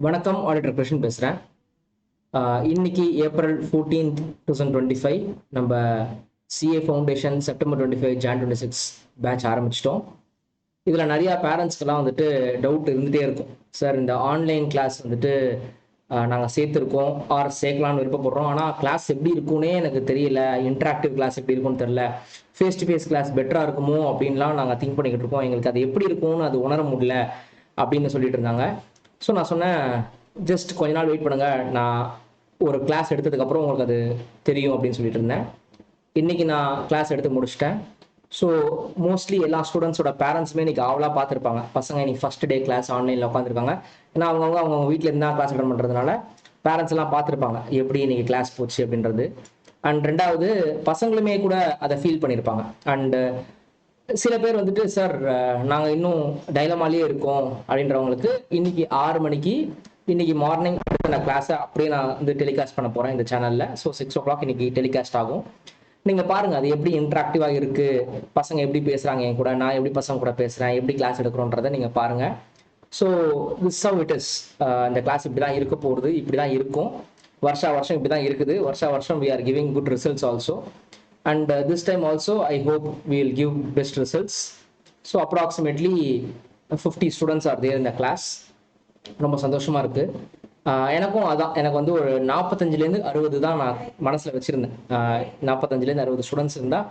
வணக்கம், ஆடிட்டர் கிருஷ்ணன் பேசுகிறேன். இன்னைக்கு ஏப்ரல் 14th 2025 நம்ம CA foundation September 25 Jan 26 batch ஆரம்பிச்சிட்டோம். இதில் நிறையா பேரண்ட்ஸ்க்கெல்லாம் வந்துட்டு டவுட் இருந்துகிட்டே இருக்கும். சார், இந்த ஆன்லைன் கிளாஸ் வந்துட்டு நாங்கள் சேர்த்துருக்கோம் ஆர் சேர்க்கலான்னு விருப்பப்படுறோம். ஆனால் கிளாஸ் எப்படி இருக்குன்னே எனக்கு தெரியல, இன்ட்ராக்டிவ் கிளாஸ் எப்படி இருக்கும்னு தெரியல, ஃபேஸ் டு ஃபேஸ் கிளாஸ் பெட்டராக இருக்குமோ அப்படின்லாம் நாங்கள் திங்க் பண்ணிக்கிட்டு இருக்கோம். எங்களுக்கு அது எப்படி இருக்கும்னு அது உணர முடியல அப்படின்னு சொல்லிட்டு இருந்தாங்க. ஸோ நான் சொன்னேன், ஜஸ்ட் கொஞ்ச நாள் வெயிட் பண்ணுங்க, நான் ஒரு கிளாஸ் எடுத்ததுக்கப்புறம் உங்களுக்கு அது தெரியும் அப்படின்னு சொல்லிட்டு இருந்தேன். இன்னைக்கு நான் கிளாஸ் எடுத்து முடிச்சிட்டேன். ஸோ மோஸ்ட்லி எல்லா ஸ்டூடெண்ட்ஸோட பேரண்ட்ஸுமே இன்னைக்கு ஆவலாக பார்த்துருப்பாங்க. பசங்க இன்னைக்கு ஃபர்ஸ்ட் டே கிளாஸ் ஆன்லைனில் உட்காந்துருக்காங்க. ஏன்னா அவங்க வீட்டில் இருந்தால் கிளாஸ் அட்டன் பண்ணுறதுனால பேரண்ட்ஸ் எல்லாம் பார்த்துருப்பாங்க எப்படி இன்னைக்கு கிளாஸ் போச்சு அப்படின்றது. அண்ட் ரெண்டாவது, பசங்களுமே கூட அதை ஃபீல் பண்ணியிருப்பாங்க. அண்டு சில பேர் வந்துட்டு, சார் நாங்கள் இன்னும் டைலமாலேயே இருக்கோம் அப்படின்றவங்களுக்கு இன்னைக்கு 6 மணிக்கு இன்னைக்கு மார்னிங் நான் கிளாஸை அப்படியே நான் வந்து டெலிகாஸ்ட் பண்ண போகிறேன் இந்த சேனலில். ஸோ 6 o'clock இன்னைக்கு டெலிகாஸ்ட் ஆகும். நீங்கள் பாருங்கள் அது எப்படி இன்ட்ராக்டிவாக இருக்குது, பசங்க எப்படி பேசுகிறாங்க என் கூட, நான் எப்படி பசங்க கூட பேசுகிறேன், எப்படி கிளாஸ் எடுக்கிறோன்றதை நீங்கள் பாருங்கள். So this how it is. இந்த கிளாஸ் இப்படி தான் இருக்க போகுது, இப்படி தான் இருக்கும். வருஷம் இப்படி தான் இருக்குது. வருஷம் we are giving good results also. And this time also I hope we will give best results. So approximately 50 students are there in the class. ரொம்ப சந்தோஷமா இருக்கு. எனக்கும் அதான், எனக்கு வந்து ஒரு 45லேருந்து 60 தான் நான் மனசில் வச்சுருந்தேன். 45லேருந்து 60 ஸ்டூடெண்ட்ஸ் இருந்தால்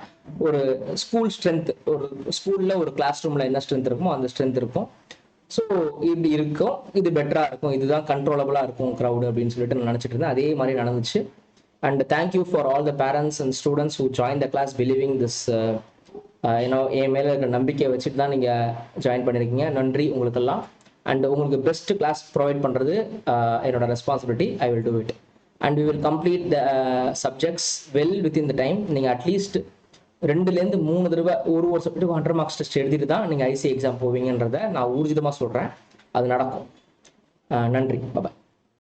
ஒரு ஸ்கூல் ஸ்ட்ரென்த், ஒரு ஸ்கூலில் ஒரு கிளாஸ் ரூமில் என்ன ஸ்ட்ரென்த் இருக்குமோ அந்த ஸ்ட்ரென்த் இருக்கும். ஸோ இப்படி இருக்கும், இது பெட்டராக இருக்கும், இதுதான் கண்ட்ரோலபுளாக இருக்கும் க்ரௌடு அப்படின்னு சொல்லிட்டு நான் நினச்சிட்டு இருந்தேன். அதே மாதிரி நடந்துச்சு. And thank you for all the parents and students who joined the class believing this. என் மேலே இருக்கிற நம்பிக்கையை வச்சுட்டு தான் நீங்கள் ஜாயின் பண்ணியிருக்கீங்க. நன்றி உங்களுக்கெல்லாம். அண்ட் உங்களுக்கு பெஸ்ட் கிளாஸ் ப்ரொவைட் பண்ணுறது என்னோட responsibility. I will do it. And we will complete the subjects well within the time. நீங்கள் அட்லீஸ்ட் 2லேருந்து 3 தடவை ஒரு சப்ஜெக்ட்டுக்கு 100 marks டெஸ்ட் எழுதிட்டு தான் நீங்கள் ஐசி எக்ஸாம் போவீங்கன்றதை நான் ஊர்ஜிதமாக சொல்கிறேன். அது நடக்கும். நன்றி. பாய்.